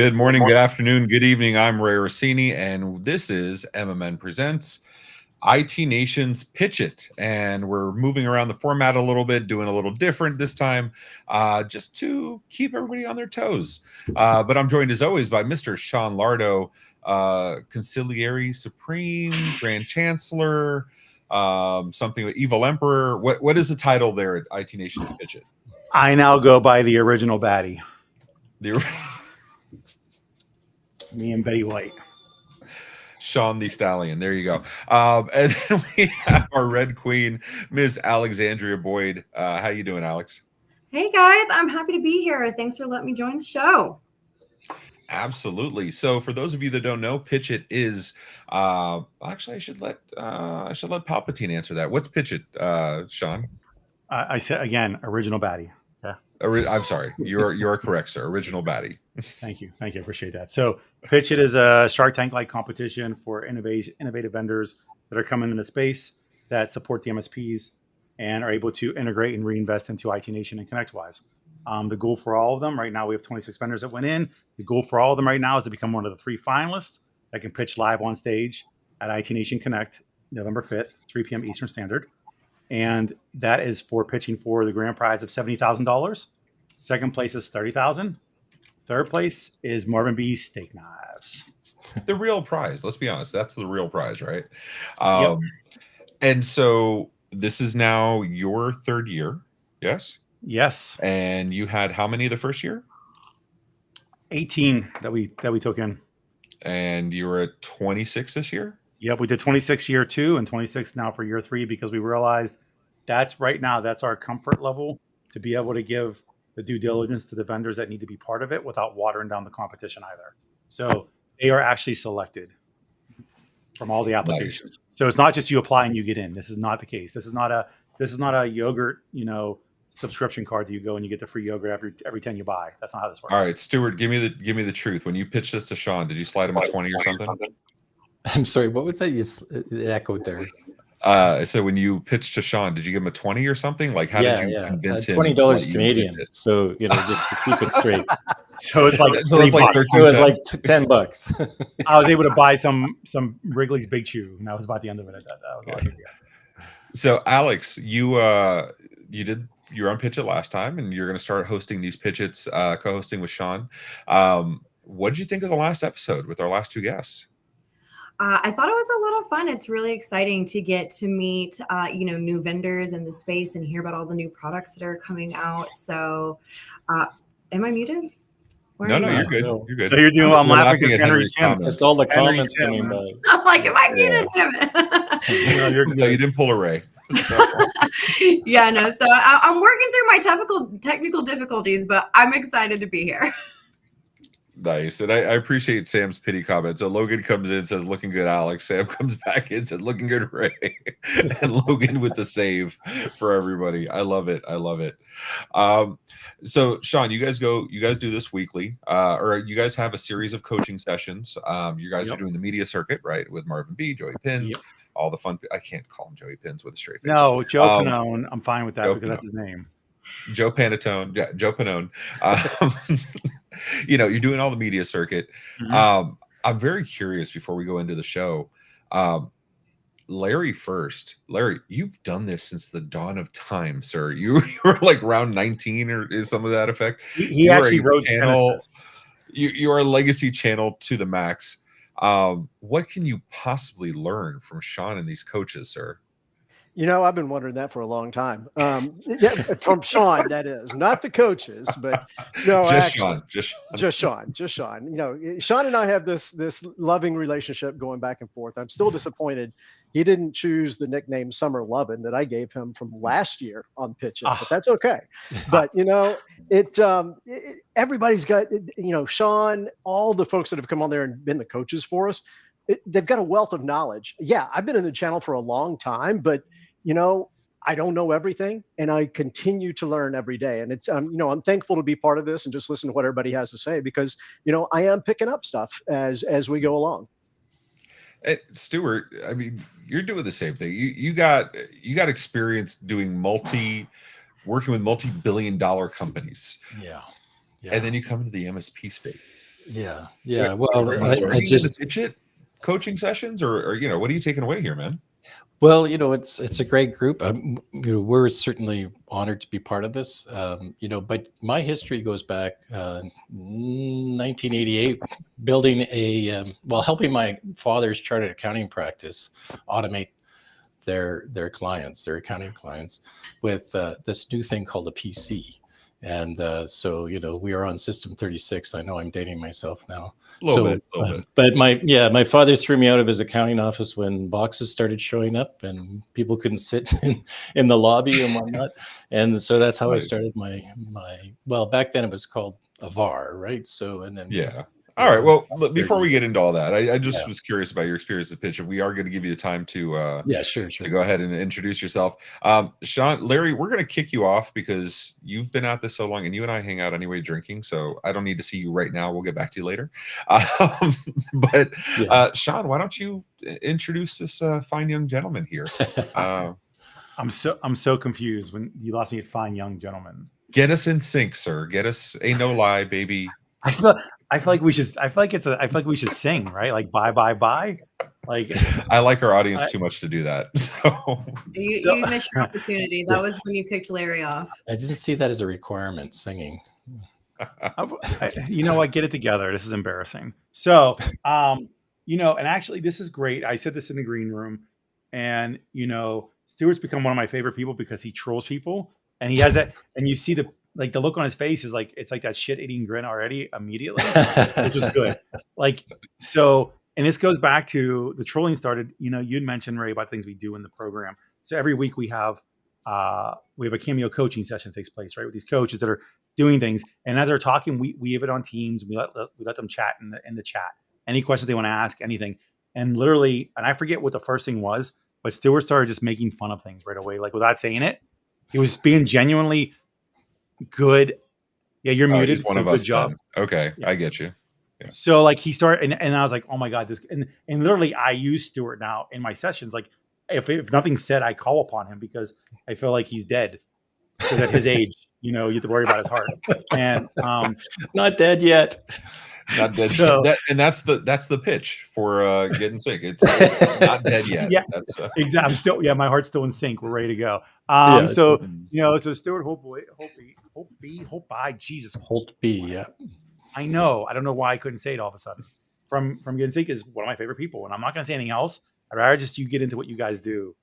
Good morning, good afternoon, good evening. I'm Ray Orsini, and this is MMN Presents. IT Nation's PitchIT, and we're moving around the format a little bit, doing a little different this time, just to keep everybody on their toes. But I'm joined as always by Mr. Sean Lardo, Consigliere Supreme, Grand Chancellor, something with Evil Emperor. What is the title there at IT Nation's PitchIT? I now go by the original baddie. Me and Betty White. Sean the Stallion. There you go. And then we have our Red Queen, Ms. Alexandria Boyd. How you doing, Alex? Hey, guys. I'm happy to be here. Thanks for letting me join the show. Absolutely. So for those of you that don't know, PitchIT is actually I should let Palpatine answer that. What's PitchIT, Sean? I said again, original baddie. Yeah. I'm sorry. You're correct, sir. Original baddie. Thank you. I appreciate that. So PitchIT is a Shark Tank-like competition for innovative vendors that are coming into space that support the MSPs and are able to integrate and reinvest into IT Nation and ConnectWise. The goal for all of them right now, we have 26 vendors that went in. The goal for all of them right now is to become one of the 3 finalists that can pitch live on stage at IT Nation Connect, November 5th, 3 p.m. Eastern Standard. And that is for pitching for the grand prize of $70,000. Second place is $30,000. Third place is Marvin B's steak knives. The real prize. Let's be honest. That's the real prize, right? Yep. And so this is now your 3rd year. Yes. Yes. And you had how many the first year? 18 that we took in. And you were at 26 this year? Yep, we did 26 year 2 and 26 now for year 3 because we realized that's our comfort level to be able to give the due diligence to the vendors that need to be part of it without watering down the competition either. So they are actually selected from all the applications. Nice. So it's not just you apply and you get in. This is not the case. This is not a yogurt, subscription card that you go and you get the free yogurt every 10 you buy. That's not how this works. All right, Stuart, give me the truth. When you pitched this to Sean, did you slide him a 20 or something? I'm sorry, what was that? It echoed there. So when you pitched to Sean, did you give him a 20 or something? Like how did you convince him? $20 Canadian. So just to keep it straight. So it's like so it's like $10. I was able to buy some Wrigley's Big Chew, and that was about the end of it. That was all I could get. So Alex, you were on PitchIT last time, and you're going to start hosting these PitchITs, co-hosting with Sean. What did you think of the last episode with our last 2 guests? I thought it was a lot of fun. It's really exciting to get to meet, new vendors in the space and hear about all the new products that are coming out. So, am I muted? No, you're good. You're good. So you're doing. I'm laughing because Henry Tim. It's all the comments coming by. I'm like, am I muted, Tim? No, you didn't pull a Ray. So. Yeah, no. So I'm working through my technical difficulties, but I'm excited to be here. Nice. And I appreciate Sam's pity comment. So Logan comes in, says, looking good, Alex. Sam comes back in, said, looking good, Ray. And Logan with the save for everybody. I love it. So Sean, you guys do this weekly, or you guys have a series of coaching sessions. You guys are doing the media circuit, right? With Marvin B, Joey Pins, all the fun. I can't call him Joey Pins with a straight face. No, Joe Panone. I'm fine with that because that's his name. Joe Panatone. Yeah, Joe Panone. You're doing all the media circuit. Mm-hmm. I'm very curious before we go into the show. Larry first. Larry, you've done this since the dawn of time, sir. You were like around 19 or is some of that effect. He actually wrote channel. You are a legacy channel to the max. What can you possibly learn from Sean and these coaches, sir? I've been wondering that for a long time. From Sean, that is, not the coaches, but just Sean. Sean and I have this loving relationship going back and forth. I'm still disappointed he didn't choose the nickname Summer Lovin' that I gave him from last year on PitchIT, but that's okay. But everybody's got Sean, all the folks that have come on there and been the coaches for us. They've got a wealth of knowledge. Yeah, I've been in the channel for a long time, but I don't know everything, and I continue to learn every day. And it's, I'm thankful to be part of this and just listen to what everybody has to say because, I am picking up stuff as we go along. Hey, Stuart, I mean, you're doing the same thing. You got experience doing working with multi-billion-dollar companies. Yeah. And then you come into the MSP space. Yeah. Well, I just PitchIT coaching sessions, or what are you taking away here, man? Well, it's a great group. We're certainly honored to be part of this. But my history goes back 1988, building helping my father's chartered accounting practice automate their clients, their accounting clients, with this new thing called a PC. And so we are on system 36. I know I'm dating myself now. A little bit. But my father threw me out of his accounting office when boxes started showing up and people couldn't sit in the lobby and whatnot. And so that's how I started my back then it was called a VAR, right? So and then yeah. All right. Well, before we get into all that, I just was curious about your experience at Pitch. We are going to give you the time to sure. to go ahead and introduce yourself. Sean, Larry, we're going to kick you off because you've been at this so long, and you and I hang out anyway drinking. So I don't need to see you right now. We'll get back to you later. Sean, why don't you introduce this fine young gentleman here? I'm so confused when you lost me at fine young gentleman. Get us in sync, sir. Get us a no lie, baby. I feel like we should. I feel like we should sing, right? Like bye bye bye. Like I like our audience too much to do that. So you missed your opportunity. That was when you kicked Larry off. I didn't see that as a requirement. Singing. What? Get it together. This is embarrassing. So, and actually, this is great. I said this in the green room, and Stuart's become one of my favorite people because he trolls people, and he has that, and you see the look on his face is like, it's like that shit eating grin already immediately, which is good. And this goes back to the trolling started, you'd mentioned, Ray, about things we do in the program. So every week we have a Cameo coaching session that takes place, right? With these coaches that are doing things. And as they're talking, we have it on Teams. We let them chat in the chat. Any questions they want to ask, anything. And literally, and I forget what the first thing was, but Stuart started just making fun of things right away. Like without saying it, he was being genuinely good. Yeah, you're muted. He's one so of good us. job. Then. Okay, yeah. I get you. Yeah. So like he started, and I was like, oh my god, this, and literally I use Stuart now in my sessions. Like if nothing's said, I call upon him because I feel like he's dead. Because at his age, you have to worry about his heart. And not dead yet. Not dead yet. That's the pitch for GetInSync. It's not dead yet. Yeah, that's exactly. I'm still, my heart's still in sync. We're ready to go. So Stuart Holtby, Jesus. Holtby, yeah. I know. I don't know why I couldn't say it all of a sudden. From GetInSync is one of my favorite people, and I'm not going to say anything else. I'd rather just you get into what you guys do,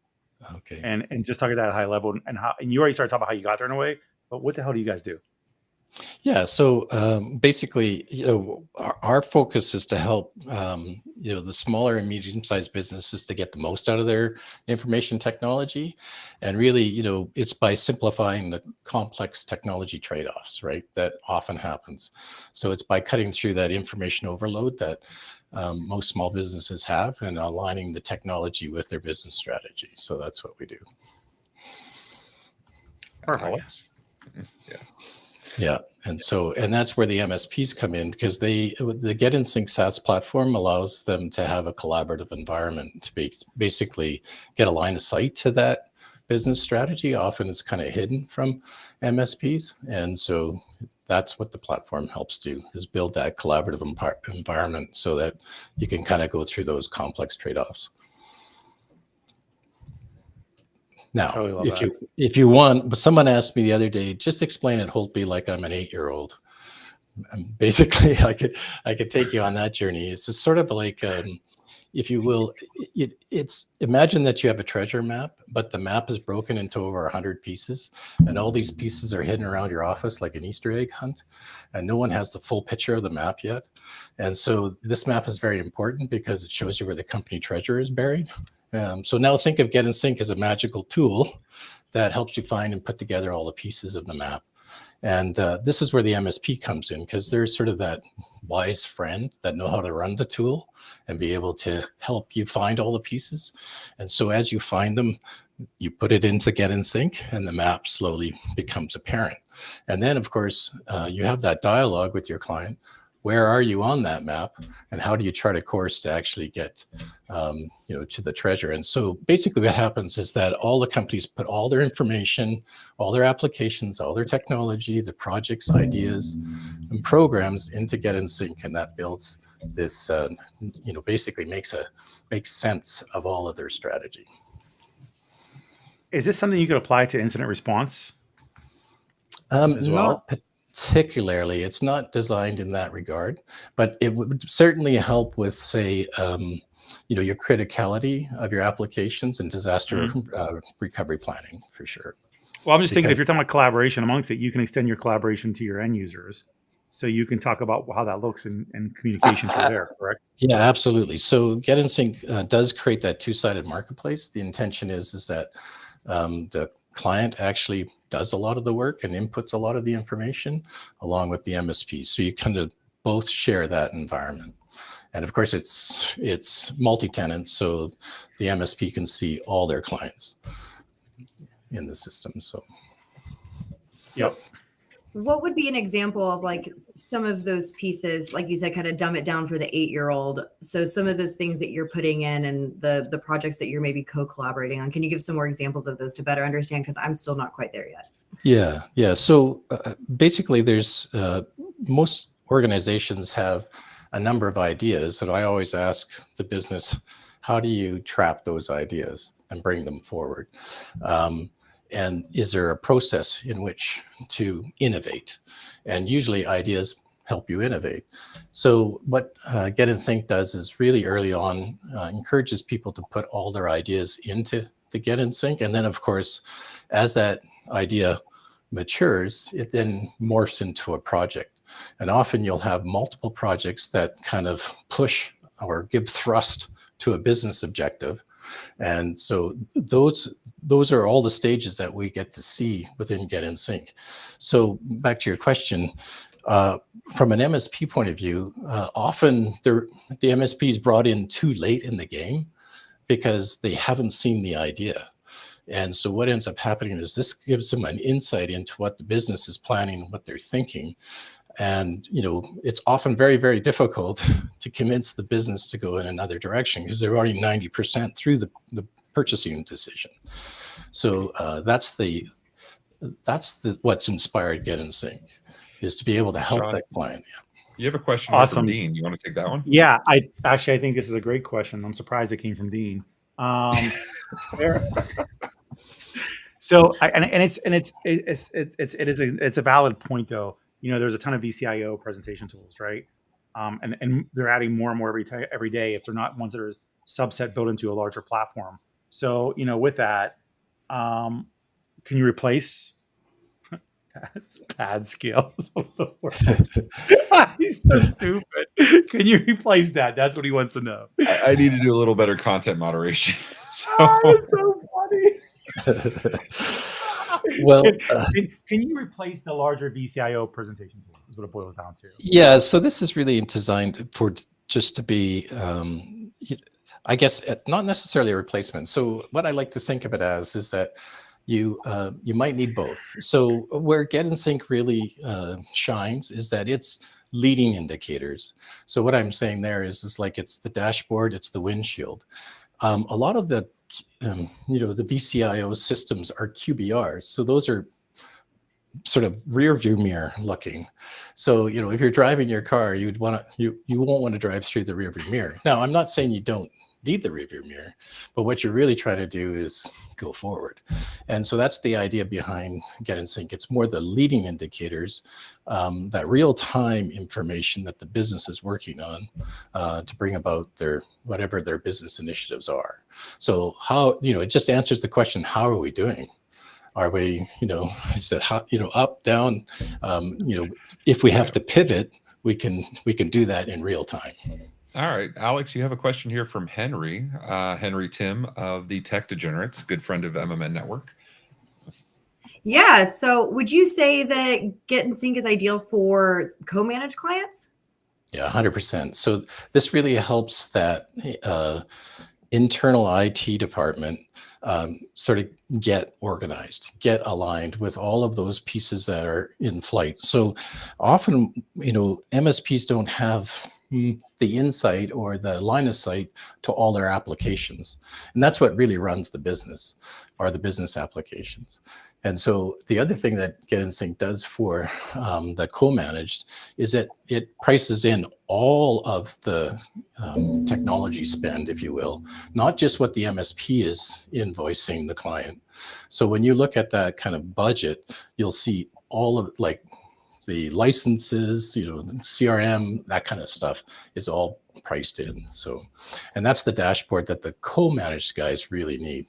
okay, and just talk at that high level and you already started talking about how you got there in a way. But what the hell do you guys do? Yeah, so basically, our focus is to help, the smaller and medium-sized businesses to get the most out of their information technology, and really, it's by simplifying the complex technology trade-offs, right? That often happens. So it's by cutting through that information overload that most small businesses have, and aligning the technology with their business strategy. So that's what we do. Perfect. Yeah. Yeah, and that's where the MSPs come in, because the GetInSync SaaS platform allows them to have a collaborative environment to basically get a line of sight to that business strategy. Often it's kind of hidden from MSPs, and so that's what the platform helps do, is build that collaborative environment so that you can kind of go through those complex trade-offs. Now, totally if you want, but someone asked me the other day, just explain it Holtby like I'm an 8-year-old. Basically, I could take you on that journey. It's just sort of like, if you will, it's imagine that you have a treasure map, but the map is broken into over 100 pieces, and all these pieces are hidden around your office like an Easter egg hunt, and no one has the full picture of the map yet. And so this map is very important because it shows you where the company treasure is buried. So now think of GetInSync as a magical tool that helps you find and put together all the pieces of the map. And this is where the MSP comes in, because they're sort of that wise friend that know how to run the tool and be able to help you find all the pieces. And so as you find them, you put it into GetInSync and the map slowly becomes apparent. And then, of course, you have that dialogue with your client. Where are you on that map, and how do you chart a course to actually get, to the treasure? And so basically what happens is that all the companies put all their information, all their applications, all their technology, the projects, ideas, and programs into GetInSync, and that builds this, basically makes sense of all of their strategy. is this something you could apply to incident response as well? Not particularly. It's not designed in that regard, but it would certainly help with, say, your criticality of your applications and disaster recovery planning for sure. Well, I'm just thinking if you're talking about collaboration amongst it, you can extend your collaboration to your end users. So you can talk about how that looks in communication through there, correct? Yeah, absolutely. So GetInSync does create that two-sided marketplace. The intention is that the client actually does a lot of the work and inputs a lot of the information along with the MSP. So you kind of both share that environment. And of course, it's multi-tenant, so the MSP can see all their clients in the system. So, yep. What would be an example of like some of those pieces, like you said, kind of dumb it down for the 8-year-old? So some of those things that you're putting in and the projects that you're maybe co-collaborating on, can you give some more examples of those to better understand? Because I'm still not quite there yet. Yeah. So basically there's most organizations have a number of ideas, and I always ask the business, how do you trap those ideas and bring them forward? And is there a process in which to innovate? And usually ideas help you innovate. So what GetInSync does is really early on encourages people to put all their ideas into the GetInSync. And then of course, as that idea matures, it then morphs into a project. And often you'll have multiple projects that kind of push or give thrust to a business objective. And so those are all the stages that we get to see within GetInSync. So back to your question, from an MSP point of view, often the MSP is brought in too late in the game because they haven't seen the idea. And so what ends up happening is this gives them an insight into what the business is planning and what they're thinking. And, it's often very, very difficult to convince the business to go in another direction because they're already 90% through the purchasing decision. So that's what's inspired GetInSync, is to be able to help Sean, that client. You have a question Awesome. from Dean. You want to take that one? Yeah, I think this is a great question. I'm surprised it came from Dean. So it's a valid point though. There's a ton of VCIO presentation tools, right? And they're adding more and more every day if they're not ones that are subset built into a larger platform. So, with that, can you replace pad skills? He's so stupid. Can you replace that? That's what he wants to know. I need to do a little better content moderation. So. It's so funny. Well, can you replace the larger VCIO presentation tools? Is what it boils down to. Yeah, so this is really designed for just to be, I guess, not necessarily a replacement. So what I like to think of it as is that you might need both. So where GetInSync really shines is that it's leading indicators. So what I'm saying there is like it's the dashboard, it's the windshield. A lot of the the VCIO systems are QBRs. So those are sort of rear view mirror looking. So, if you're driving your car, you won't want to drive through the rear view mirror. Now, I'm not saying you don't need the rear view mirror, but what you're really trying to do is go forward. And so that's the idea behind GetInSync. It's more the leading indicators, that real-time information that the business is working on to bring about whatever their business initiatives are. So how, it just answers the question, how are we doing? Are we, I said, how, up, down, if we have to pivot, we can do that in real time. All right, Alex, you have a question here from Henry Tim of the Tech Degenerates, good friend of MMN Network. Yeah, so would you say that GetInSync is ideal for co-managed clients? Yeah, 100%. So this really helps that internal IT department sort of get organized, get aligned with all of those pieces that are in flight. So often, MSPs don't have the insight or the line of sight to all their applications. And that's what really runs the business, are the business applications. And so the other thing that GetInSync does for the co-managed is that it prices in all of the technology spend, if you will, not just what the MSP is invoicing the client. So when you look at that kind of budget, you'll see all of like the licenses, CRM, that kind of stuff is all priced in. So, and that's the dashboard that the co-managed guys really need.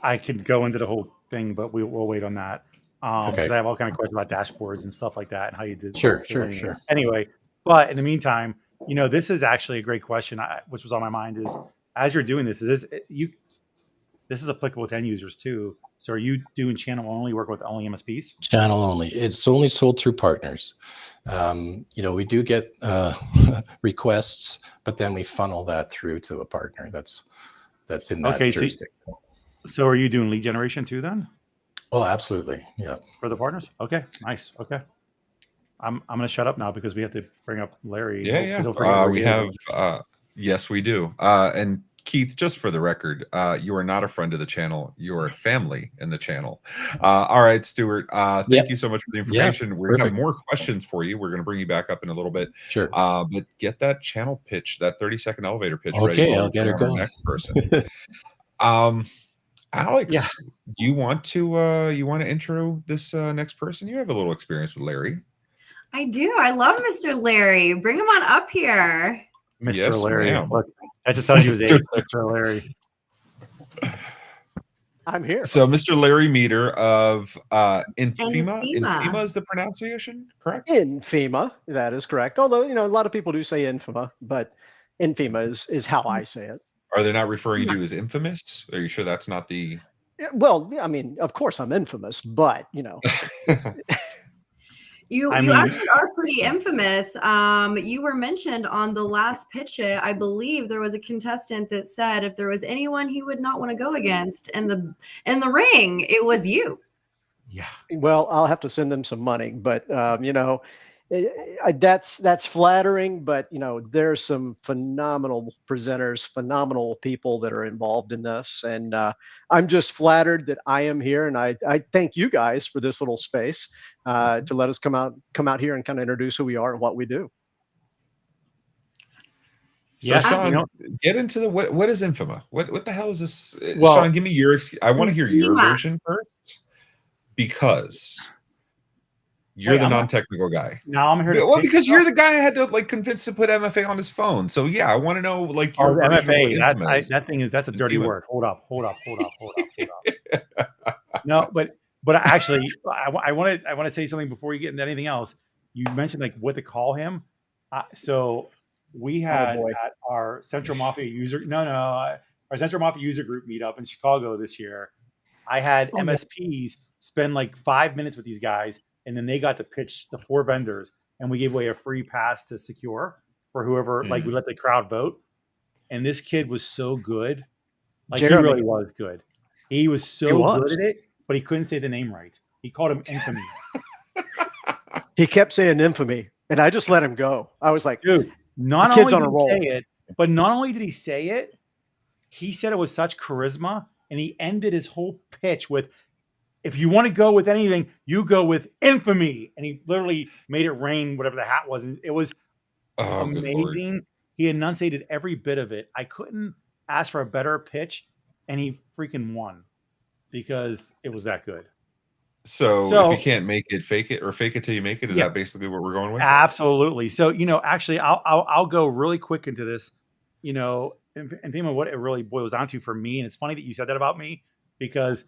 I could go into the whole thing, but we'll wait on that. Okay. Because I have all kind of questions about dashboards and stuff like that and how you did. Sure. Anyway, but in the meantime, this is actually a great question, which was on my mind is, as you're doing this, this is applicable to end users too. So are you doing channel only, work with only MSPs? Channel only. It's only sold through partners. We do get requests, but then we funnel that through to a partner that's in that jurisdiction. So are you doing lead generation too then? Oh, absolutely. Yeah. For the partners? Okay, nice. Okay. I'm going to shut up now because we have to bring up Larry. Yeah. We have, yes, we do. And Keith, just for the record, you are not a friend of the channel. You are family in the channel. All right, Stuart, thank you so much for the information. Yeah, we're going to have more questions for you. We're going to bring you back up in a little bit. Sure. But get that channel pitch, that 30-second elevator pitch. Okay, ready I'll get her going. Next person. Alex, you want to intro this next person? You have a little experience with Larry. I do. I love Mr. Larry. Bring him on up here. Mr. Yes, Larry. ma'am. Look, that just tells you his age, Mr. Larry. I'm here. So, Mr. Larry Meador of INFIMA. INFIMA. INFIMA is the pronunciation, correct? INFIMA, that is correct. Although, a lot of people do say INFIMA, but INFIMA is how I say it. Are they not referring to you as infamous? Are you sure that's not the... Yeah, well, I mean, of course I'm infamous, but, You actually are pretty infamous. You were mentioned on the last PitchIT. I believe there was a contestant that said if there was anyone he would not want to go against in the ring, it was you. Yeah. Well, I'll have to send them some money, but that's flattering. But there's some phenomenal presenters, phenomenal people that are involved in this, and I'm just flattered that I am here. And I thank you guys for this little space to let us come out here and kind of introduce who we are and what we do. So, Yeah, Sean, get into the what is INFIMA? What the hell is this? Sean, give me your. I want to hear your version first, because you're the non-technical guy. Now I'm here. Well, because you're the guy I had to convince to put MFA on his phone. So yeah, I want to know your MFA. That's a dirty word. Hold up. No, but actually, I want to say something before you get into anything else. You mentioned what to call him. So we had at our Central Mafia user our Central Mafia user group meetup in Chicago this year. I had MSPs spend 5 minutes with these guys, and then they got to pitch the 4 vendors, and we gave away a free pass to Secure for whoever. We let the crowd vote, and this kid was so good. He really was good. He was so good at it, but he couldn't say the name right. He called him Infamy. He kept saying infamy, and I just let him go. I was like, dude, not only did he say it, but not only did he say it, he said it with such charisma, and he ended his whole pitch with, if you want to go with anything, you go with infamy. And he literally made it rain, whatever the hat was. It was amazing. He enunciated every bit of it. I couldn't ask for a better pitch, and he freaking won because it was that good. So if you can't make it, fake it, or fake it till you make it. Is that basically what we're going with? Absolutely. So, actually, I'll go really quick into this, and what it really boils down to for me. And it's funny that you said that about me, because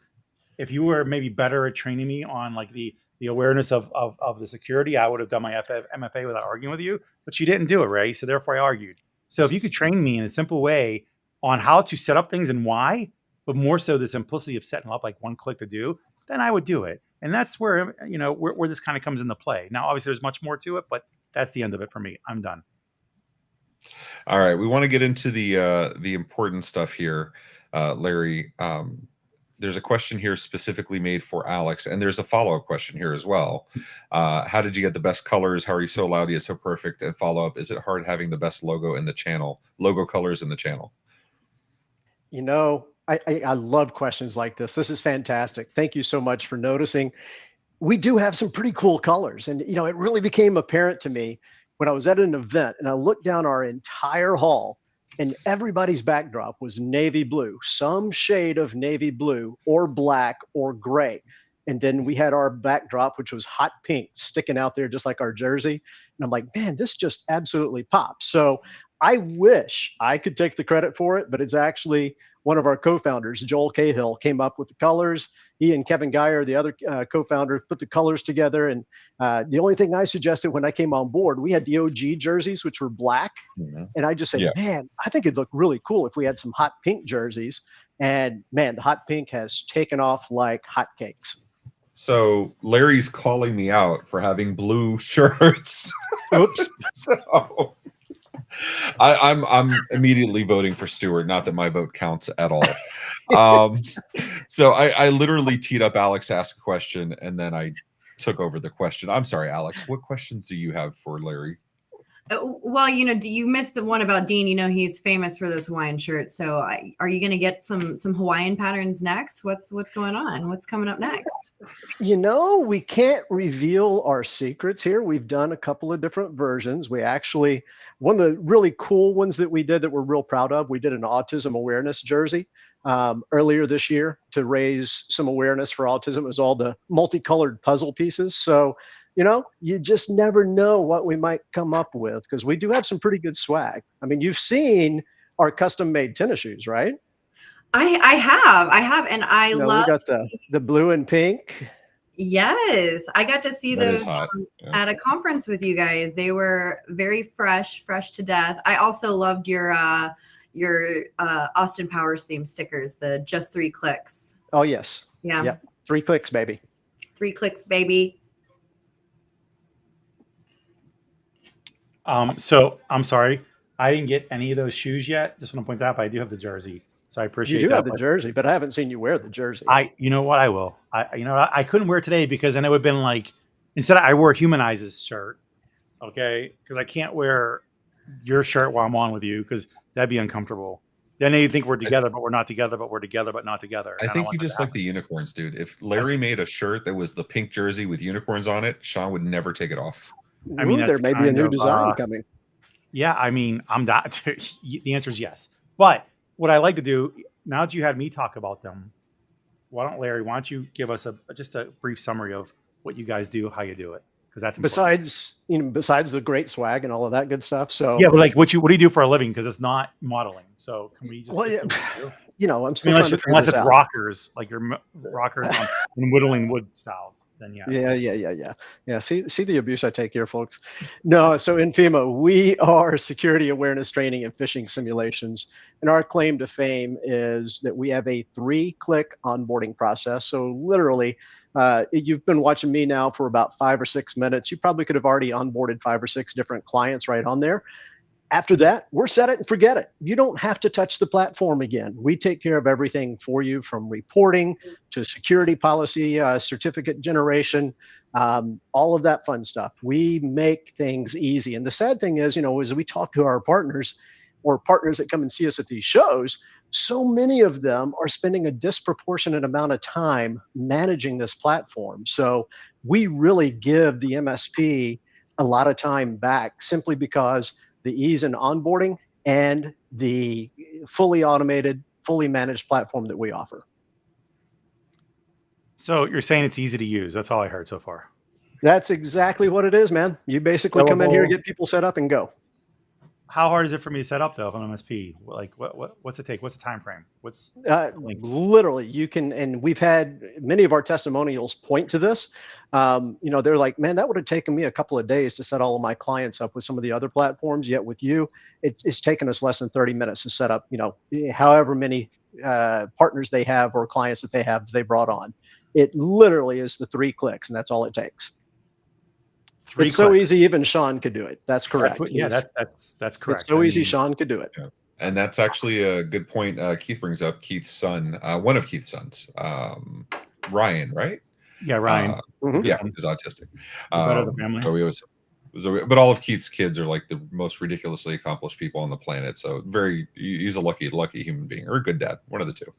if you were maybe better at training me on the awareness of the security, I would have done my MFA without arguing with you, but you didn't do it, Ray. So therefore I argued. So if you could train me in a simple way on how to set up things and why, but more so the simplicity of setting up one click to do, then I would do it. And that's where, where this kind of comes into play. Now, obviously there's much more to it, but that's the end of it for me. I'm done. All right. We want to get into the important stuff here, Larry. There's a question here specifically made for Alex, and there's a follow-up question here as well. How did you get the best colors? How are you so loud yet so perfect? And follow-up, is it hard having the best logo in the channel, logo colors in the channel? I love questions like this. This is fantastic. Thank you so much for noticing. We do have some pretty cool colors. And, it really became apparent to me when I was at an event and I looked down our entire hall and everybody's backdrop was navy blue, some shade of navy blue or black or gray. And then we had our backdrop, which was hot pink, sticking out there just like our jersey. And I'm like, man, this just absolutely pops. So I wish I could take the credit for it, but it's actually one of our co-founders, Joel Cahill, came up with the colors. He and Kevin Geyer, the other co-founder, put the colors together. And the only thing I suggested when I came on board, we had the OG jerseys, which were black. Mhm. And I just said, Yeah. man, I think it'd look really cool if we had some hot pink jerseys. And man, the hot pink has taken off like hotcakes. So Larry's calling me out for having blue shirts. Oops. So I'm immediately voting for Stuart. Not that my vote counts at all. So I literally teed up Alex to ask a question, and then I took over the question. I'm sorry, Alex. What questions do you have for Larry? Well, do you miss the one about Dean? He's famous for those Hawaiian shirts. So are you going to get some Hawaiian patterns next? What's going on? What's coming up next? We can't reveal our secrets here. We've done a couple of different versions. We actually, one of the really cool ones that we did that we're real proud of, we did an autism awareness jersey earlier this year to raise some awareness for autism. It was all the multicolored puzzle pieces. So you just never know what we might come up with because we do have some pretty good swag. I mean, you've seen our custom made tennis shoes, right? I have, and I love. We got the blue and pink. Yes, I got to see That is those hot. Yeah. at a conference with you guys. They were very fresh to death. I also loved your Austin Powers theme stickers, the just 3 clicks. Oh yes. Yeah. Yep. 3 clicks, baby. 3 clicks, baby. So I'm sorry, I didn't get any of those shoes yet. Just want to point that out, but I do have the jersey, so I appreciate You do that. have the jersey, but I haven't seen you wear the jersey. You know what? I will. I couldn't wear it today because then it would have been like instead I wore Humanizes shirt, okay? Because I can't wear your shirt while I'm on with you because that'd be uncomfortable. Then they think we're together, but we're not together, but we're together, but not together. I think you just like the unicorns, dude. If Larry made a shirt that was the pink jersey with unicorns on it, Sean would never take it off. I mean, there may be a new design coming. Yeah, I mean, I'm not. The answer is yes. But what I like to do now that you had me talk about them, why don't you give us just a brief summary of what you guys do, how you do it, because that's important. besides the great swag and all of that good stuff. So yeah, but like what do you do for a living? Because it's not modeling. So can we just? I'm still trying to figure unless this it's out. rockers, like your rockers and whittling wood styles, then yes. Yeah. See the abuse I take here, folks. No, so INFIMA, we are security awareness training and phishing simulations, and our claim to fame is that we have a 3-click onboarding process. So literally, you've been watching me now for about 5 or 6 minutes. You probably could have already onboarded 5 or 6 different clients right on there. After that, we're set it and forget it. You don't have to touch the platform again. We take care of everything for you, from reporting to security policy, certificate generation, all of that fun stuff. We make things easy. And the sad thing is, as we talk to our partners or partners that come and see us at these shows, so many of them are spending a disproportionate amount of time managing this platform. So we really give the MSP a lot of time back simply because the ease in onboarding and the fully automated, fully managed platform that we offer. So you're saying it's easy to use. That's all I heard so far. That's exactly what it is, man. You basically come in here, get people set up and go. How hard is it for me to set up though if I'm an MSP? Like what's it take? What's the time frame? Literally you can, and we've had many of our testimonials point to this. They're like, man, that would have taken me a couple of days to set all of my clients up with some of the other platforms. Yet with you, it's taken us less than 30 minutes to set up, however many partners they have or clients that they brought on. It literally is the 3 clicks, and that's all it takes. It's so easy, even Sean could do it. That's correct. That's correct. It's so easy, Sean could do it. Yeah. And that's actually a good point Keith brings up. Keith's son, one of Keith's sons, Ryan, right? Yeah, Ryan. Yeah, is autistic. Better the family. So we always, But all of Keith's kids are like the most ridiculously accomplished people on the planet. So he's a lucky human being, or a good dad, one of the two.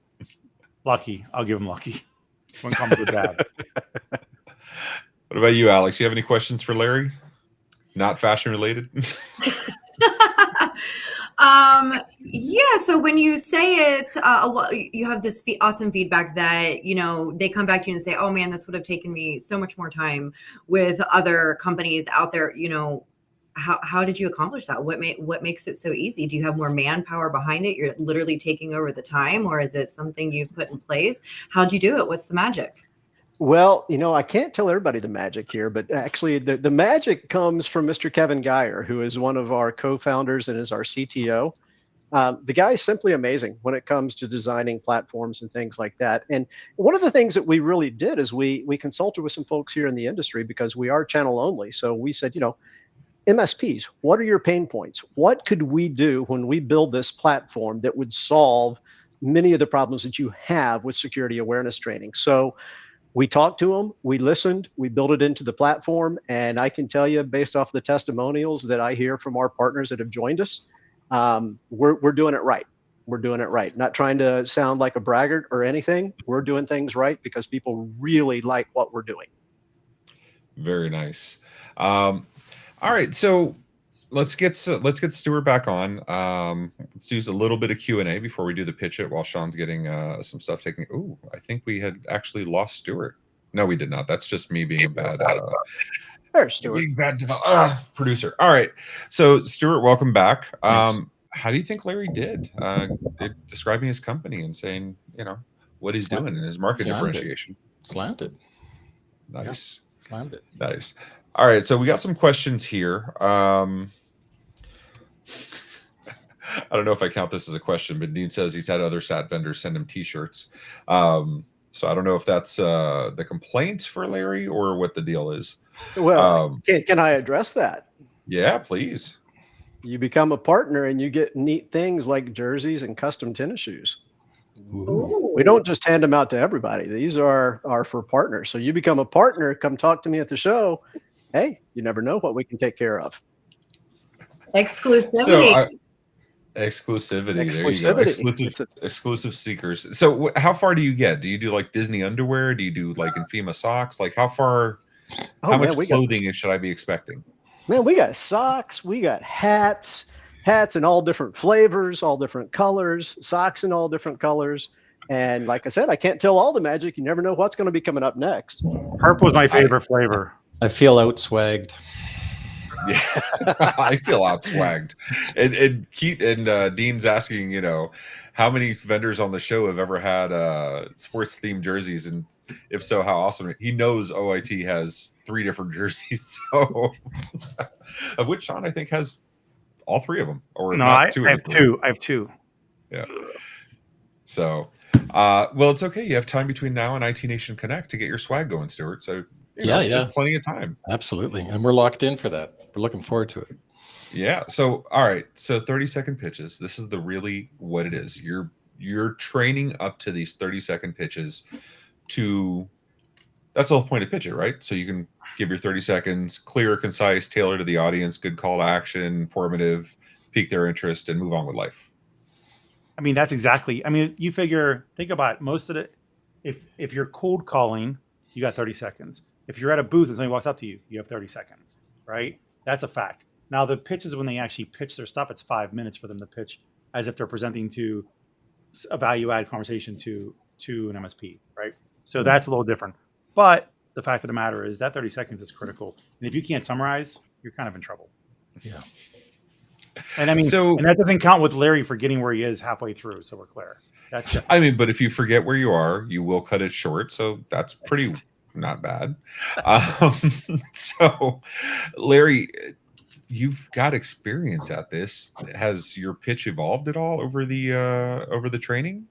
Lucky, I'll give him lucky. When it comes to dad. What about you, Alex? You have any questions for Larry? Not fashion related? Yeah. So when you say it's you have this awesome feedback that, they come back to you and say, oh man, this would have taken me so much more time with other companies out there. How did you accomplish that? What makes it so easy? Do you have more manpower behind it? You're literally taking over the time, or is it something you've put in place? How'd you do it? What's the magic? Well, I can't tell everybody the magic here, but actually the magic comes from Mr. Kevin Geyer, who is one of our co-founders and is our CTO. The guy is simply amazing when it comes to designing platforms and things like that. And one of the things that we really did is we consulted with some folks here in the industry, because we are channel only. So we said, MSPs, what are your pain points? What could we do when we build this platform that would solve many of the problems that you have with security awareness training? So we talked to them, we listened, we built it into the platform. And I can tell you, based off the testimonials that I hear from our partners that have joined us, we're doing it right. We're doing it right. Not trying to sound like a braggart or anything. We're doing things right because people really like what we're doing. Very nice. All right, so let's get Stuart back on. Let's do a little bit of Q&A before we do the pitch it while Sean's getting some stuff taken. Ooh, I think we had actually lost Stuart. No, we did not. That's just me being a bad There's Stuart. being bad producer. All right, so Stuart, welcome back. Thanks. How do you think Larry did describing his company and saying, what he's doing in his market Slammed it. differentiation? Slammed it. Nice. Yeah, slammed it. Nice. All right, so we got some questions here. I don't know if I count this as a question, but Dean says he's had other SAT vendors send him T-shirts. So I don't know if that's the complaint for Larry or what the deal is. Well, can I address that? Yeah, please. You become a partner and you get neat things like jerseys and custom tennis shoes. Ooh. We don't just hand them out to everybody. These are for partners. So you become a partner, come talk to me at the show. Hey, you never know what we can take care of. Exclusivity. Exclusivity. There you go. Exclusive seekers. So how far do you get? Do you do like Disney underwear? Do you do like INFIMA socks? Like how far? How much clothing should I be expecting? Man, we got socks. We got hats in all different flavors, all different colors, socks in all different colors. And like I said, I can't tell all the magic. You never know what's going to be coming up next. Purple is my favorite flavor. I feel outswagged. Yeah, I feel outswagged. And Keith and Dean's asking, how many vendors on the show have ever had sports themed jerseys, and if so, how awesome? He knows OIT has 3 different jerseys, so of which Sean I think has all 3 of them. Or no, not I 2 have 2. I have 2. Yeah. So, well, it's okay. You have time between now and IT Nation Connect to get your swag going, Stuart. So there's plenty of time. Absolutely, and we're locked in for that. We're looking forward to it. Yeah. So, all right. So 30-second pitches. This is really what it is. You're training up to these 30-second pitches that's the whole point of pitch it, right? So you can give your 30 seconds, clear, concise, tailored to the audience, good call to action, informative, pique their interest, and move on with life. I mean, that's exactly. I mean, think about most of it. If you're cold calling, you got 30 seconds. If you're at a booth and somebody walks up to you, you have 30 seconds, right? That's a fact. Now, the pitches, when they actually pitch their stuff, it's 5 minutes for them to pitch as if they're presenting to a value-add conversation to an MSP, right? So that's a little different. But the fact of the matter is that 30 seconds is critical. And if you can't summarize, you're kind of in trouble. Yeah. And I mean, and that doesn't count with Larry for getting where he is halfway through. So we're clear. That's different. I mean, but if you forget where you are, you will cut it short. So that's pretty not bad. So, Larry, you've got experience at this. Has your pitch evolved at all over the training?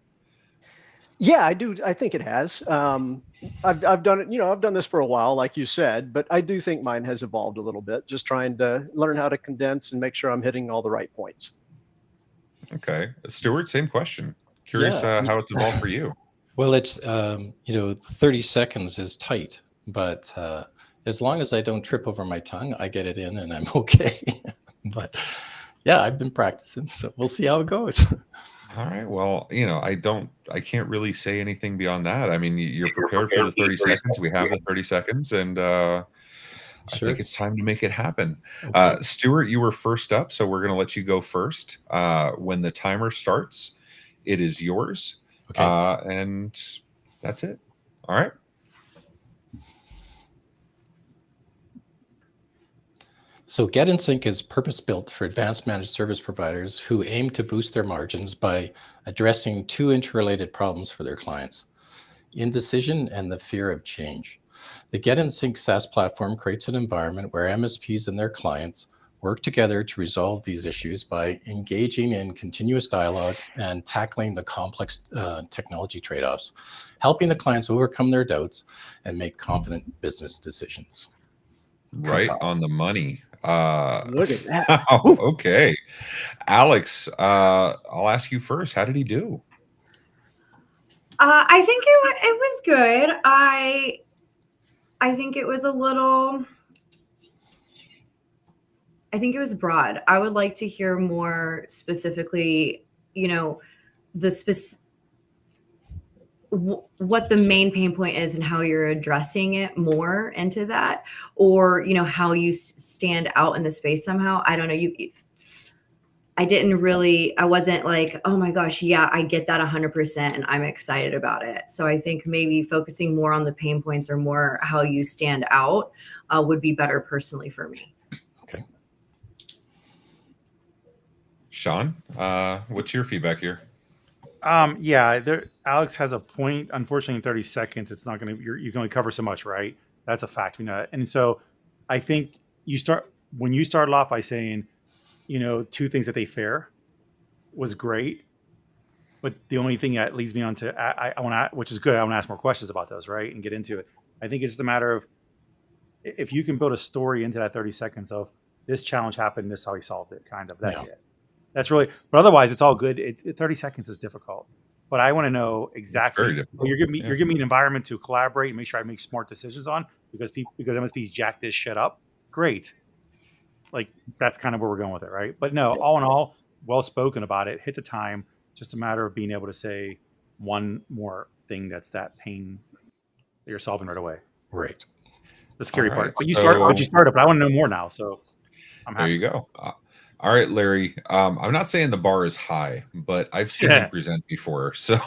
Yeah, I do. I think it has. I've done it. I've done this for a while, like you said, but I do think mine has evolved a little bit. Just trying to learn how to condense and make sure I'm hitting all the right points. Okay, Stuart, same question. Curious how it's evolved for you. Well, it's 30 seconds is tight, but As long as I don't trip over my tongue, I get it in and I'm okay. But yeah, I've been practicing, so we'll see how it goes. All right. Well, I can't really say anything beyond that. I mean, you're prepared for the 30 seconds. We have the 30 seconds, and I Sure. think it's time to make it happen. Okay. Stuart, you were first up, so we're going to let you go first. When the timer starts, it is yours. Okay. And that's it. All right. So GetInSync is purpose-built for advanced managed service providers who aim to boost their margins by addressing two interrelated problems for their clients: indecision and the fear of change. The GetInSync SaaS platform creates an environment where MSPs and their clients work together to resolve these issues by engaging in continuous dialogue and tackling the complex technology trade-offs, helping the clients overcome their doubts and make confident business decisions. Right on the money. Look at that. Wow, okay. Alex, I'll ask you first. How did he do? I think it was good. I think it was a little. I think it was broad. I would like to hear more specifically, what the main pain point is and how you're addressing it more into that, or how you stand out in the space somehow. I don't know. I wasn't like, oh my gosh, yeah, I get that 100% and I'm excited about it. So I think maybe focusing more on the pain points or more how you stand out would be better personally for me. Okay. Sean, what's your feedback here? Alex has a point. Unfortunately, in 30 seconds, it's not going to. You can only cover so much, right? That's a fact. We know that. And so, I think when you started off by saying, two things that they fear, was great. But the only thing that leads me on to I want to, which is good. I want to ask more questions about those, right, and get into it. I think it's just a matter of if you can build a story into that 30 seconds of this challenge happened, this is how he solved it. Kind of. That's it. That's really, but otherwise it's all good. 30 seconds is difficult, but I want to know exactly. Very difficult. You're giving me an environment to collaborate and make sure I make smart decisions on because MSPs jack this shit up. Great. Like that's kind of where we're going with it. Right. But no, all in all, well spoken about it. Hit the time. Just a matter of being able to say one more thing that's that pain that you're solving right away. Right. The scary All part. right, But you started, but I want to know more now. So I'm happy. There you go. All right, Larry. I'm not saying the bar is high, but I've seen him present before. So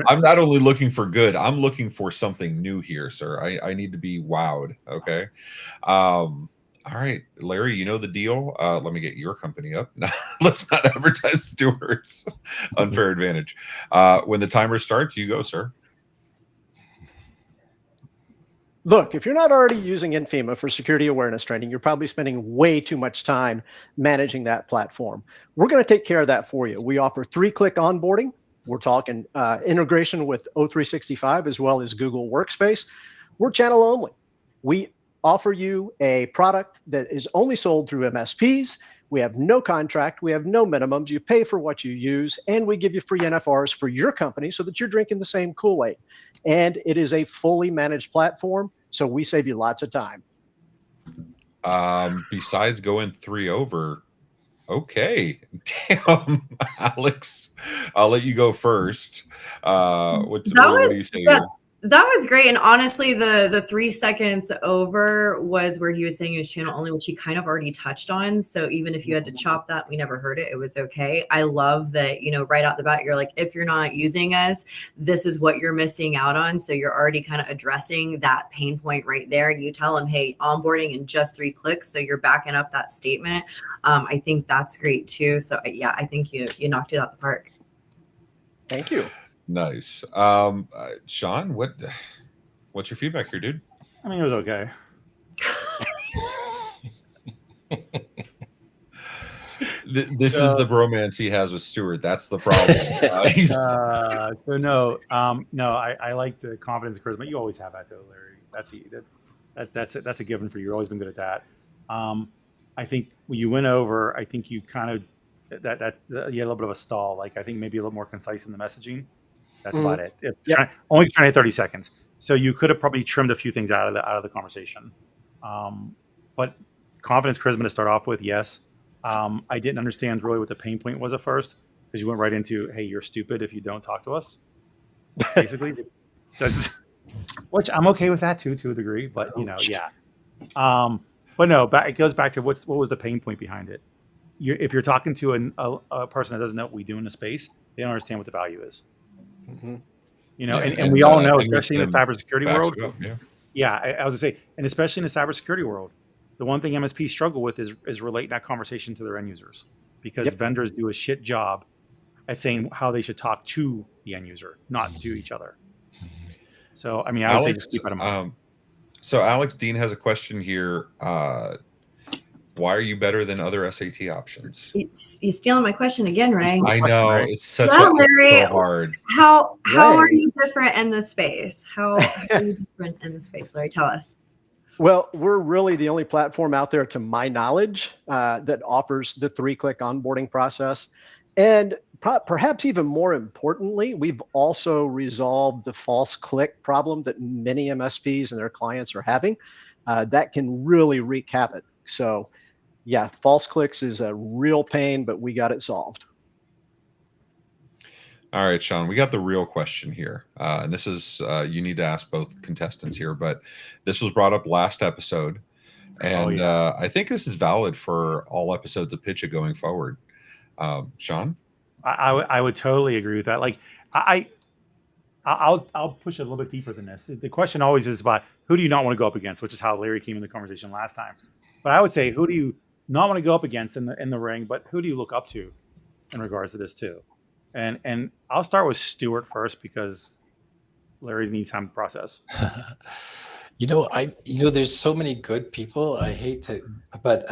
I'm not only looking for good, I'm looking for something new here, sir. I need to be wowed. Okay. All right, Larry, you know the deal. Let me get your company up. Let's not advertise Stuart's unfair advantage. When the timer starts, you go, sir. Look, if you're not already using INFIMA for security awareness training, you're probably spending way too much time managing that platform. We're going to take care of that for you. We offer 3-click onboarding. We're talking integration with O365 as well as Google Workspace. We're channel only. We offer you a product that is only sold through MSPs. We have no contract. We have no minimums. You pay for what you use, and we give you free NFRs for your company so that you're drinking the same Kool-Aid. And it is a fully managed platform, so we save you lots of time. Besides going 3 over, okay. Damn, Alex, I'll let you go first. What do you say here? That was great. And honestly, the 3 seconds over was where he was saying it was channel only, which he kind of already touched on. So even if you had to chop that, we never heard it. It was okay. I love that, right out the bat, you're like, if you're not using us, this is what you're missing out on. So you're already kind of addressing that pain point right there. And you tell them, hey, onboarding in just 3 clicks. So you're backing up that statement. I think that's great too. So yeah, I think you knocked it out the park. Thank you. Nice. Sean, what's your feedback here, dude? I mean, it was okay. This is the bromance he has with Stuart. That's the problem. I like the confidence and charisma. You always have that, though, Larry. That's a given for you. You've always been good at that. I think when you went over, I think you kind of you had a little bit of a stall. Like I think maybe a little more concise in the messaging. That's about it. Only trying to hit 30 seconds. So you could have probably trimmed a few things out of the conversation. But confidence, charisma to start off with, yes. I didn't understand really what the pain point was at first, because you went right into, hey, you're stupid if you don't talk to us. Basically, which I'm okay with that too, to a degree. But yeah. But no, it goes back to what was the pain point behind it. If you're talking to a person that doesn't know what we do in the space, they don't understand what the value is. Mm-hmm. And we all know, especially in the cybersecurity world. Yeah. I was going to say, and especially in the cybersecurity world, the one thing MSPs struggle with is relating that conversation to their end users, because vendors do a shit job at saying how they should talk to the end user, not to each other. So, I mean, I would say just keep that in mind. So Alex Dean has a question here. Why are you better than other SAT options? You're stealing my question again, Ray. I know, it's such Larry, so hard. How are you different in this space? How are you different in the space, Larry? Tell us. Well, we're really the only platform out there, to my knowledge, that offers the 3-click onboarding process. And perhaps even more importantly, we've also resolved the false click problem that many MSPs and their clients are having. That can really wreak havoc. So yeah, false clicks is a real pain, but we got it solved. All right, Sean, we got the real question here. And this is, you need to ask both contestants here, but this was brought up last episode. And I think this is valid for all episodes of PitchIT going forward. Sean? I would totally agree with that. Like, I'll push it a little bit deeper than this. The question always is about who do you not want to go up against, which is how Larry came in the conversation last time. But I would say, who do you not want to go up against in the ring, but who do you look up to in regards to this too? And I'll start with Stuart first, because Larry's needs time to process. There's so many good people. I hate to, but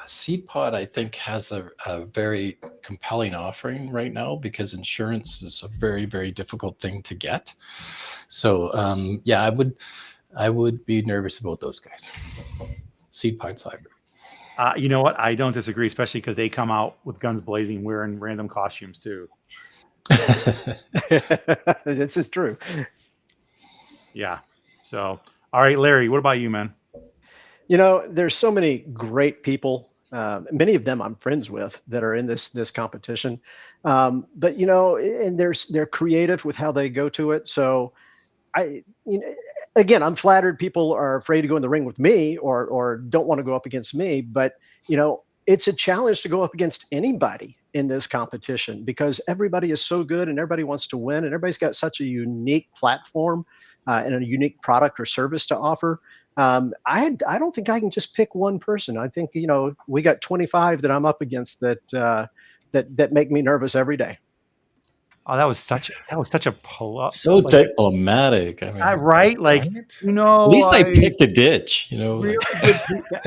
SeedPod, I think, has a very compelling offering right now, because insurance is a very, very difficult thing to get. So I would be nervous about those guys. SeedPod Cyber. You know what? I don't disagree, especially because they come out with guns blazing, wearing random costumes too. This is true. Yeah. So, all right, Larry, what about you, man? There's so many great people. Many of them I'm friends with that are in this competition. But and they're creative with how they go to it. So again, I'm flattered people are afraid to go in the ring with me or don't want to go up against me. But it's a challenge to go up against anybody in this competition, because everybody is so good and everybody wants to win, and everybody's got such a unique platform and a unique product or service to offer. I don't think I can just pick one person. I think we got 25 that I'm up against that make me nervous every day. Oh, that was such a pull-up. So diplomatic. I mean, right? Like, at least I picked a ditch. Really good.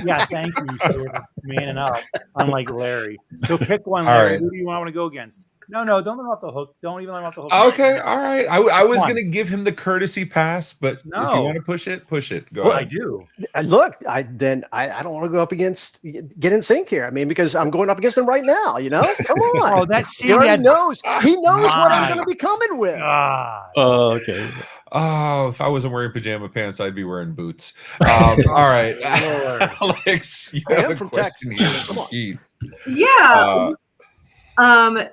Yeah, thank you for manning up. Unlike Larry. So pick one, All Larry. right. Who do you want to go against? No, don't let him off the hook. Don't even let him off the hook. Okay, all right. I was going to give him the courtesy pass, but if you No. want to push it, Go Well, ahead. I do. Look, I don't want to go up against GetInSync here. I mean, because I'm going up against him right now. Come on. Oh, that's He already knows. He knows what I'm My going to be coming with. God. Oh, okay. Oh, if I wasn't wearing pajama pants, I'd be wearing boots. All right. Lord. Alex, you I have am a from question Texas. here Come from on. Keith. Yeah.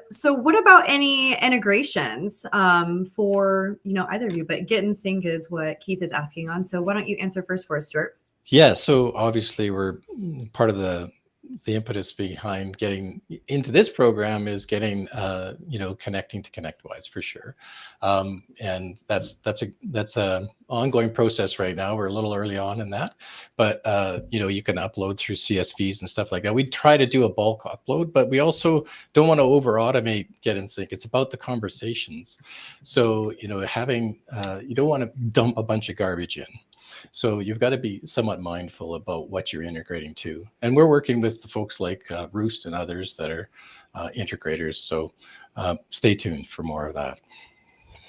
So what about any integrations for either of you? But GetInSync is what Keith is asking on. So why don't you answer first for us, Stuart? Yeah. So obviously, we're part of the impetus behind getting into this program is getting connecting to ConnectWise for sure, and that's a ongoing process right now. We're a little early on in that, but you can upload through CSVs and stuff like that. We try to do a bulk upload, but we also don't want to over automate GetInSync. It's about the conversations. So having you don't want to dump a bunch of garbage in. So you've got to be somewhat mindful about what you're integrating to. And we're working with the folks like Roost and others that are integrators. So stay tuned for more of that.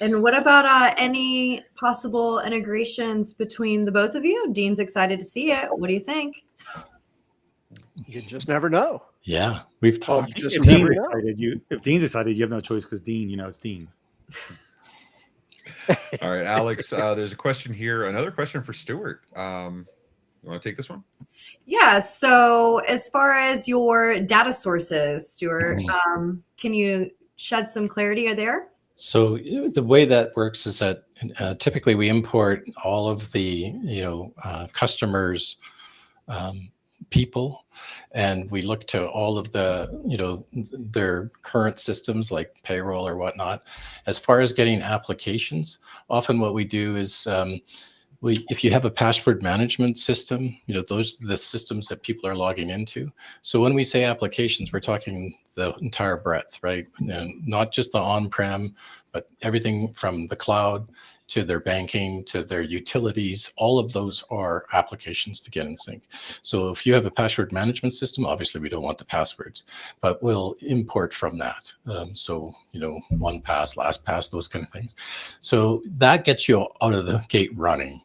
And what about any possible integrations between the both of you? Dean's excited to see it. What do you think? You just never know. Yeah, we've talked. Just If never Dean's know. excited, you have no choice, because Dean, it's Dean. All right, Alex, there's a question here. Another question for Stuart. You want to take this one? Yeah. So as far as your data sources, Stuart, can you shed some clarity there? So the way that works is that typically we import all of the customers' people, and we look to all of the their current systems like payroll or whatnot. As far as getting applications, often what we do is if you have a password management system, those are the systems that people are logging into. So when we say applications, we're talking the entire breadth, right? And not just the on-prem, but everything from the cloud to their banking to their utilities. All of those are applications to GetInSync. So if you have a password management system, obviously we don't want the passwords, but we'll import from that. So 1Pass, LastPass, those kind of things. So that gets you out of the gate running.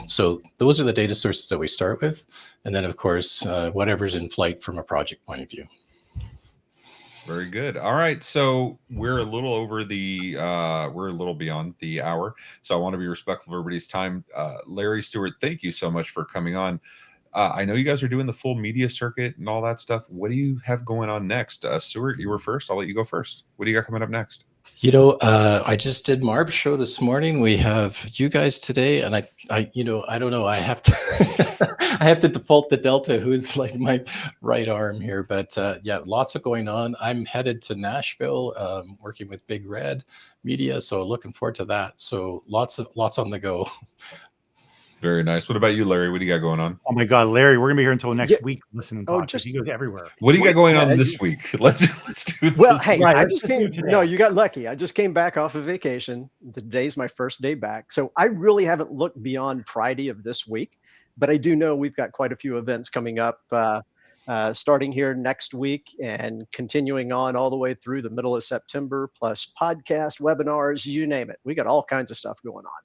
So those are the data sources that we start with. And then of course, whatever's in flight from a project point of view. Very good. All right. So we're a little over we're a little beyond the hour. So I want to be respectful of everybody's time. Larry, Stuart, thank you so much for coming on. I know you guys are doing the full media circuit and all that stuff. What do you have going on next? Stuart, you were first. I'll let you go first. What do you got coming up next? I just did Marb's show this morning. We have you guys today, and I don't know. I have to, I have to default to Delta, who's like my right arm here. But yeah, lots of going on. I'm headed to Nashville, working with Big Red Media, so looking forward to that. So lots on the go. Very nice. What about you, Larry? What do you got going on? Oh my God, Larry, we're gonna be here until next week. Listen and talk. He goes everywhere. What do you got going on this week? Let's do this. Well, hey, Right, I let's just just do came. today. No, you got lucky. I just came back off of vacation. Today's my first day back, so I really haven't looked beyond Friday of this week. But I do know we've got quite a few events coming up, starting here next week and continuing on all the way through the middle of September. Plus podcast, webinars, you name it. We got all kinds of stuff going on.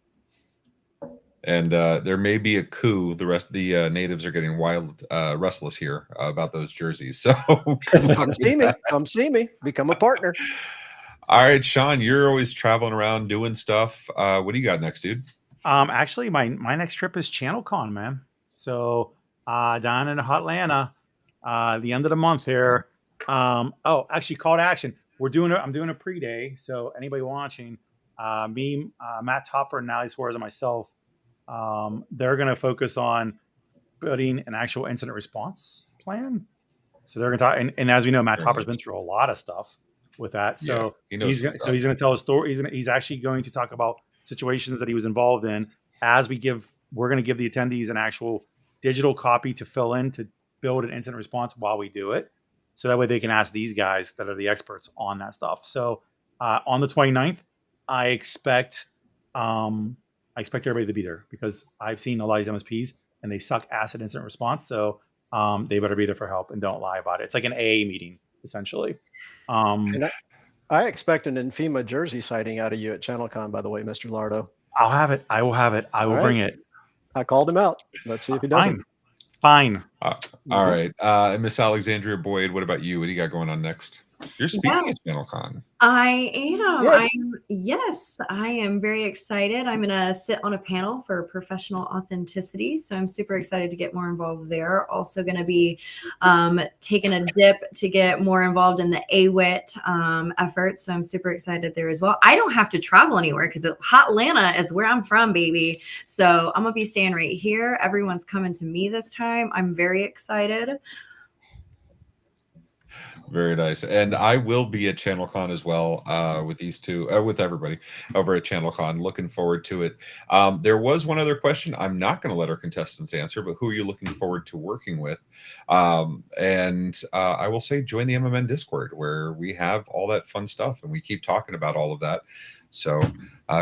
And there may be a coup. The rest of the natives are getting restless here about those jerseys. So come see me. Come see me. Become a partner. All right, Sean, you're always traveling around doing stuff. What do you got next, dude? Actually, my next trip is ChannelCon, man. So down in Atlanta, the end of the month here. Actually, call to action. I'm doing a pre-day. So anybody watching, me, Matt Topper, and Natalie Suarez, and myself. They're going to focus on building an actual incident response plan. So they're going to talk, and as we know, Matt Topper's been through a lot of stuff with that. So yeah, he's going to tell a story. He's actually going to talk about situations that he was involved in. We're going to give the attendees an actual digital copy to fill in to build an incident response while we do it. So that way they can ask these guys that are the experts on that stuff. So on the 29th, I expect everybody to be there because I've seen a lot of these MSPs and they suck ass at incident response. So they better be there for help and don't lie about it. It's like an AA meeting, essentially. And I expect an INFIMA jersey sighting out of you at ChannelCon, by the way, Mr. Lardo. I'll have it. I will have it. I will bring it. I called him out. Let's see if he doesn't. Fine. All right. Miss Alexandria Boyd, what about you? What do you got going on next? You're speaking at ChannelCon. I am. Yeah. Yes, I am very excited. I'm going to sit on a panel for professional authenticity. So I'm super excited to get more involved there. Also going to be taking a dip to get more involved in the AWIT effort. So I'm super excited there as well. I don't have to travel anywhere because Hot Atlanta is where I'm from, baby. So I'm going to be staying right here. Everyone's coming to me this time. I'm very excited. Very nice. And I will be at ChannelCon as well with these two, with everybody over at ChannelCon. Looking forward to it. There was one other question I'm not going to let our contestants answer, but who are you looking forward to working with? And I will say join the MMN Discord where we have all that fun stuff and we keep talking about all of that. So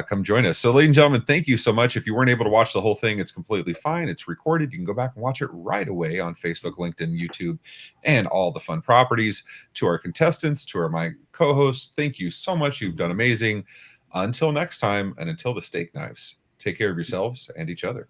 come join us. So ladies and gentlemen, thank you so much. If you weren't able to watch the whole thing, it's completely fine. It's recorded. You can go back and watch it right away on Facebook, LinkedIn, YouTube, and all the fun properties. To our contestants, to my co-hosts, thank you so much. You've done amazing. Until next time, and until the steak knives, take care of yourselves and each other.